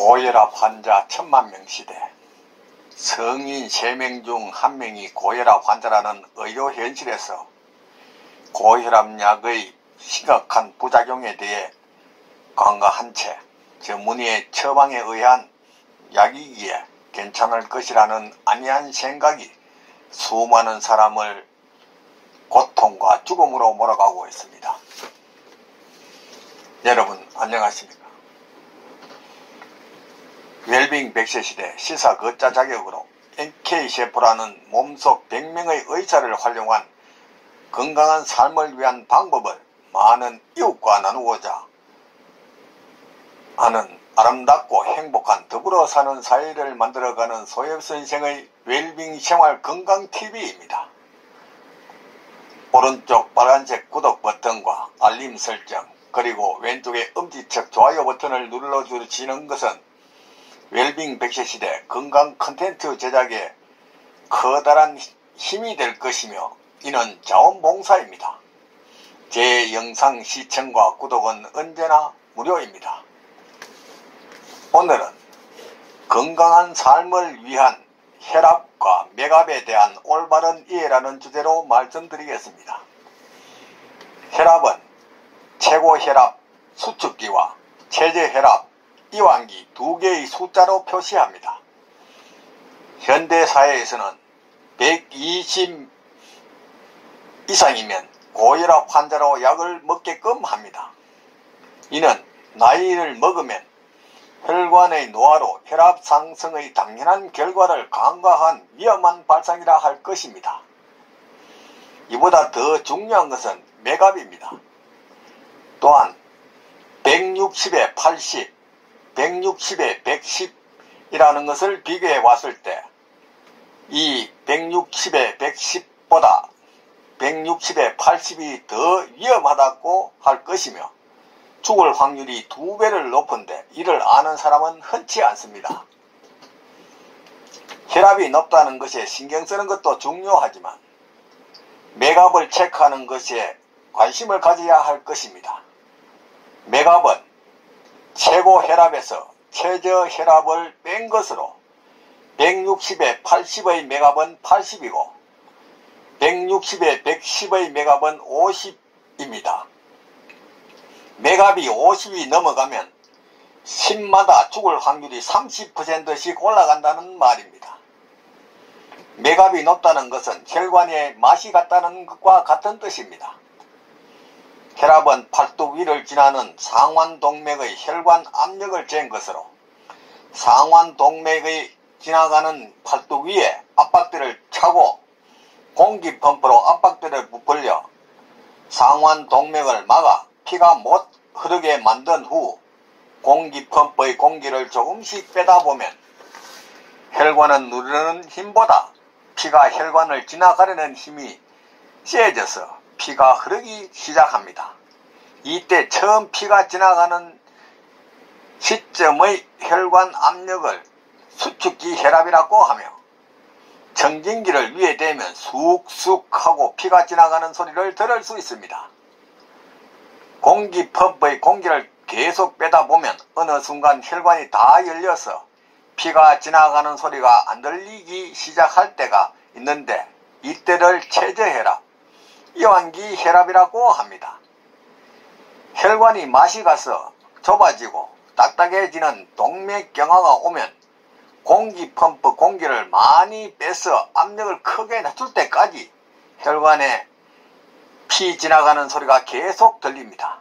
고혈압 환자 1000만명 시대. 성인 3명 중 1명이 고혈압 환자라는 의료 현실에서 고혈압 약의 심각한 부작용에 대해 관가한 채 전문의의 처방에 의한 약이기에 괜찮을 것이라는 안이한 생각이 수많은 사람을 고통과 죽음으로 몰아가고 있습니다. 여러분 안녕하십니까? 웰빙 100세 시대 시사 거자 자격으로 NK셰프라는 몸속 100명의 의사를 활용한 건강한 삶을 위한 방법을 많은 이웃과 나누고자 하는 아름답고 행복한 더불어 사는 사회를 만들어가는 소엽선생의 웰빙 생활 건강 TV입니다. 오른쪽 빨간색 구독 버튼과 알림 설정 그리고 왼쪽의 엄지척 좋아요 버튼을 눌러주시는 것은 웰빙 100세 시대 건강 컨텐츠 제작에 커다란 힘이 될 것이며 이는 자원봉사입니다. 제 영상 시청과 구독은 언제나 무료입니다. 오늘은 건강한 삶을 위한 혈압과 맥압에 대한 올바른 이해라는 주제로 말씀드리겠습니다. 혈압은 최고 혈압 수축기와 최저 혈압 이완기 두 개의 숫자로 표시합니다. 현대사회에서는 120 이상이면 고혈압 환자로 약을 먹게끔 합니다. 이는 나이를 먹으면 혈관의 노화로 혈압 상승의 당연한 결과를 간과한 위험한 발상이라 할 것입니다. 이보다 더 중요한 것은 맥압입니다. 또한 160에 80, 160에 110이라는 것을 비교해 봤을 때 이 160에 110보다 160에 80이 더 위험하다고 할 것이며 죽을 확률이 2배를 높은데 이를 아는 사람은 흔치 않습니다. 혈압이 높다는 것에 신경 쓰는 것도 중요하지만 맥압을 체크하는 것에 관심을 가져야 할 것입니다. 맥압은 최고 혈압에서 최저 혈압을 뺀 것으로 160에 80의 맥압은 80이고 160에 110의 맥압은 50입니다. 맥압이 50이 넘어가면 10마다 죽을 확률이 30%씩 올라간다는 말입니다. 맥압이 높다는 것은 혈관에 맛이 갔다는 것과 같은 뜻입니다. 혈압은 팔뚝 위를 지나는 상완동맥의 혈관 압력을 잰 것으로 상완동맥의 지나가는 팔뚝 위에 압박대를 차고 공기 펌프로 압박대를 부풀려 상완동맥을 막아 피가 못 흐르게 만든 후 공기 펌프의 공기를 조금씩 빼다 보면 혈관을 누르는 힘보다 피가 혈관을 지나가려는 힘이 세져서 피가 흐르기 시작합니다. 이때 처음 피가 지나가는 시점의 혈관 압력을 수축기 혈압이라고 하며 청진기를 위에 대면 쑥쑥 하고 피가 지나가는 소리를 들을 수 있습니다. 공기 펌프의 공기를 계속 빼다 보면 어느 순간 혈관이 다 열려서 피가 지나가는 소리가 안 들리기 시작할 때가 있는데 이때를 최저 혈압, 이완기 혈압이라고 합니다. 혈관이 맛이 가서 좁아지고 딱딱해지는 동맥경화가 오면 공기 펌프 공기를 많이 빼서 압력을 크게 낮출 때까지 혈관에 피 지나가는 소리가 계속 들립니다.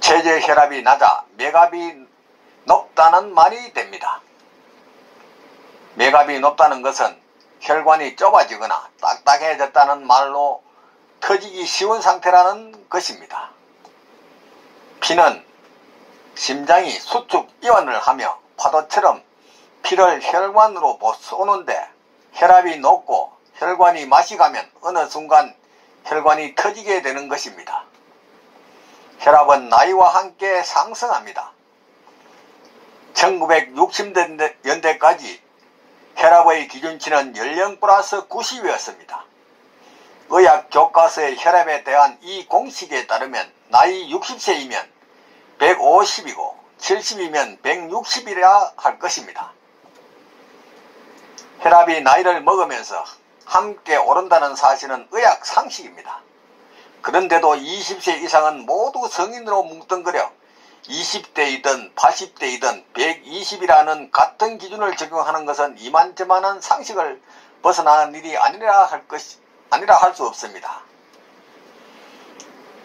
최저 혈압이 낮아 맥압이 높다는 말이 됩니다. 맥압이 높다는 것은 혈관이 좁아지거나 딱딱해졌다는 말로 터지기 쉬운 상태라는 것입니다. 피는 심장이 수축 이완을 하며 파도처럼 피를 혈관으로 쏘는데 혈압이 높고 혈관이 맛이 가면 어느 순간 혈관이 터지게 되는 것입니다. 혈압은 나이와 함께 상승합니다. 1960년대까지 혈압의 기준치는 연령 플러스 90이었습니다. 의학 교과서의 혈압에 대한 이 공식에 따르면 나이 60세이면 150이고 70이면 160이라 할 것입니다. 혈압이 나이를 먹으면서 함께 오른다는 사실은 의학 상식입니다. 그런데도 20세 이상은 모두 성인으로 뭉뚱그려 20대이든 80대이든 120이라는 같은 기준을 적용하는 것은 이만저만한 상식을 벗어나는 일이 아니라 할 수 없습니다.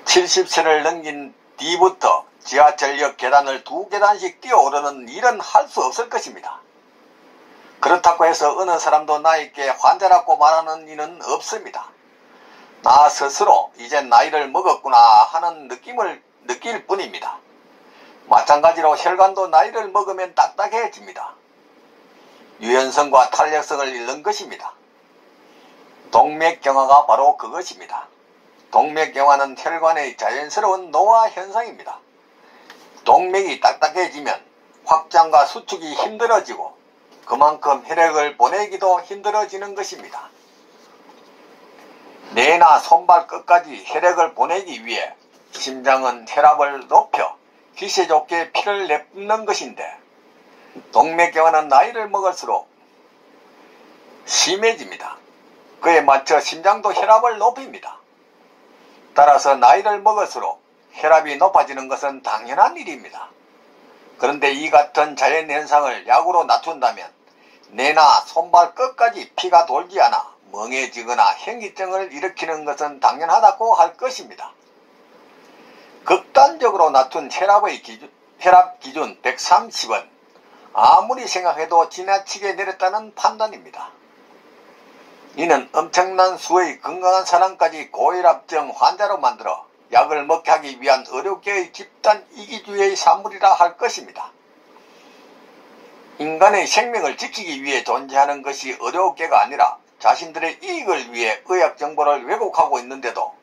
70세를 넘긴 뒤부터 지하철역 계단을 2계단씩 뛰어오르는 일은 할 수 없을 것입니다. 그렇다고 해서 어느 사람도 나에게 환자라고 말하는 일은 없습니다. 나 스스로 이제 나이를 먹었구나 하는 느낌을 느낄 뿐입니다. 마찬가지로 혈관도 나이를 먹으면 딱딱해집니다. 유연성과 탄력성을 잃는 것입니다. 동맥경화가 바로 그것입니다. 동맥경화는 혈관의 자연스러운 노화 현상입니다. 동맥이 딱딱해지면 확장과 수축이 힘들어지고 그만큼 혈액을 보내기도 힘들어지는 것입니다. 뇌나 손발 끝까지 혈액을 보내기 위해 심장은 혈압을 높여 기세 좋게 피를 내뿜는 것인데 동맥경화는 나이를 먹을수록 심해집니다. 그에 맞춰 심장도 혈압을 높입니다. 따라서 나이를 먹을수록 혈압이 높아지는 것은 당연한 일입니다. 그런데 이 같은 자연현상을 약으로 낮춘다면 뇌나 손발 끝까지 피가 돌지 않아 멍해지거나 현기증을 일으키는 것은 당연하다고 할 것입니다. 극단적으로 낮춘 혈압 기준 130은 아무리 생각해도 지나치게 내렸다는 판단입니다. 이는 엄청난 수의 건강한 사람까지 고혈압증 환자로 만들어 약을 먹게 하기 위한 의료계의 집단 이기주의의 산물이라 할 것입니다. 인간의 생명을 지키기 위해 존재하는 것이 의료계가 아니라 자신들의 이익을 위해 의학 정보를 왜곡하고 있는데도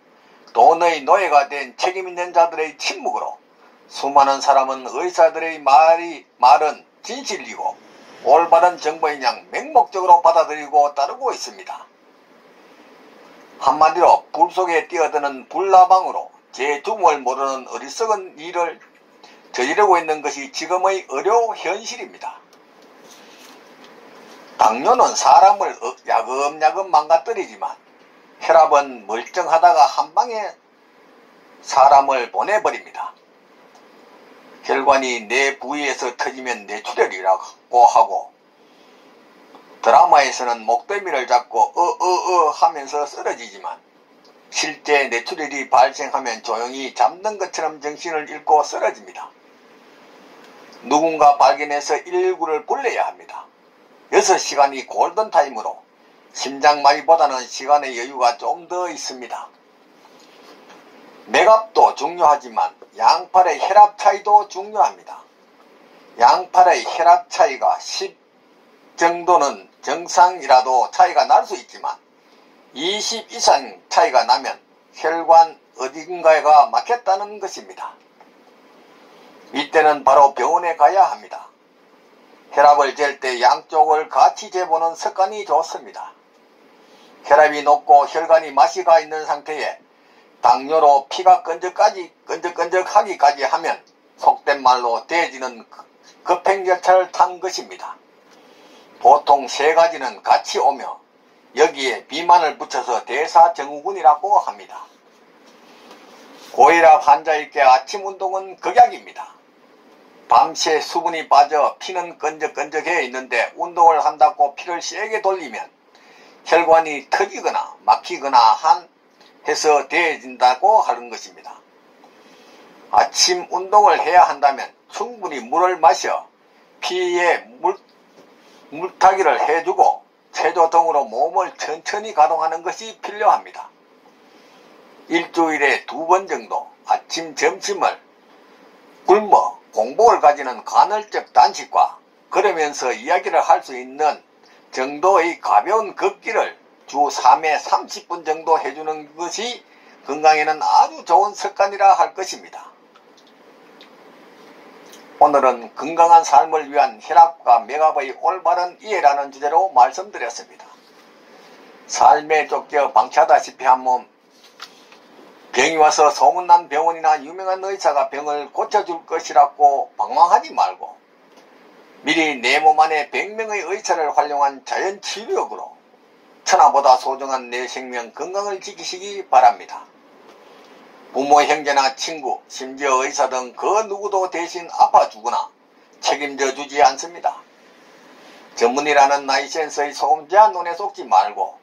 돈의 노예가 된 책임있는 자들의 침묵으로 수많은 사람은 의사들의 말은 진실이고 올바른 정보인 양 맹목적으로 받아들이고 따르고 있습니다. 한마디로 불 속에 뛰어드는 불나방으로 제 주먹을 모르는 어리석은 일을 저지르고 있는 것이 지금의 의료 현실입니다. 당뇨는 사람을 야금야금 망가뜨리지만 혈압은 멀쩡하다가 한방에 사람을 보내버립니다. 혈관이 내 부위에서 터지면 뇌출혈이라고 하고 드라마에서는 목덜미를 잡고 하면서 쓰러지지만 실제 뇌출혈이 발생하면 조용히 잠든 것처럼 정신을 잃고 쓰러집니다. 누군가 발견해서 119를 불러야 합니다. 6시간이 골든타임으로 심장마비보다는 시간의 여유가 좀 더 있습니다. 맥압도 중요하지만 양팔의 혈압 차이도 중요합니다. 양팔의 혈압 차이가 10 정도는 정상이라도 차이가 날 수 있지만 20 이상 차이가 나면 혈관 어딘가가 막혔다는 것입니다. 이때는 바로 병원에 가야 합니다. 혈압을 잴 때 양쪽을 같이 재보는 습관이 좋습니다. 혈압이 높고 혈관이 마시가 있는 상태에 당뇨로 피가 끈적하기까지 하면 속된 말로 돼지는 급행열차를 탄 것입니다. 보통 3가지는 같이 오며 여기에 비만을 붙여서 대사증후군이라고 합니다. 고혈압 환자에게 아침 운동은 극약입니다. 밤새 수분이 빠져 피는 끈적끈적해 있는데 운동을 한다고 피를 세게 돌리면 혈관이 터지거나 막히거나 해서 대해진다고 하는 것입니다. 아침 운동을 해야 한다면 충분히 물을 마셔 피에 물타기를 해주고 체조등으로 몸을 천천히 가동하는 것이 필요합니다. 일주일에 2번 정도 아침 점심을 굶어 공복을 가지는 간헐적 단식과 걸으면서 이야기를 할 수 있는 정도의 가벼운 걷기를 주 3회 30분 정도 해주는 것이 건강에는 아주 좋은 습관이라 할 것입니다. 오늘은 건강한 삶을 위한 혈압과 맥압의 올바른 이해라는 주제로 말씀드렸습니다. 삶에 쫓겨 방치하다시피 한 몸 병이 와서 소문난 병원이나 유명한 의사가 병을 고쳐줄 것이라고 방황하지 말고 미리 내 몸 안에 100명의 의사를 활용한 자연치유력으로 천하보다 소중한 내 생명 건강을 지키시기 바랍니다. 부모, 형제나 친구, 심지어 의사 등 그 누구도 대신 아파주거나 책임져 주지 않습니다. 전문이라는 라이센스의 소금자 논에 속지 말고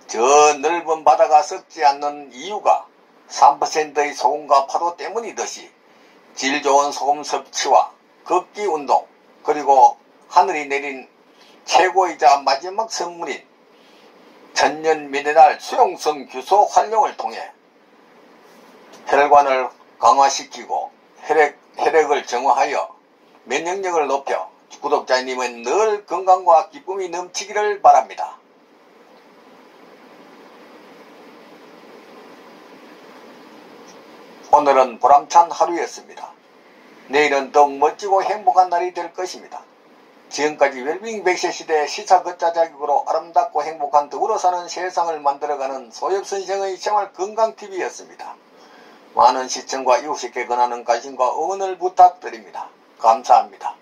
저 넓은 바다가 썩지 않는 이유가 3%의 소금과 파도 때문이듯이 질 좋은 소금 섭취와 걷기 운동 그리고 하늘이 내린 최고이자 마지막 선물인 천연 미네랄 수용성 규소 활용을 통해 혈관을 강화시키고 혈액을 정화하여 면역력을 높여 구독자님은 늘 건강과 기쁨이 넘치기를 바랍니다. 오늘은 보람찬 하루였습니다. 내일은 더욱 멋지고 행복한 날이 될 것입니다. 지금까지 웰빙 100세 시대 시사걷자 자격으로 아름답고 행복한 더불어 사는 세상을 만들어가는 소엽선생의 생활건강TV였습니다. 많은 시청과 이웃에게 권하는 관심과 응원을 부탁드립니다. 감사합니다.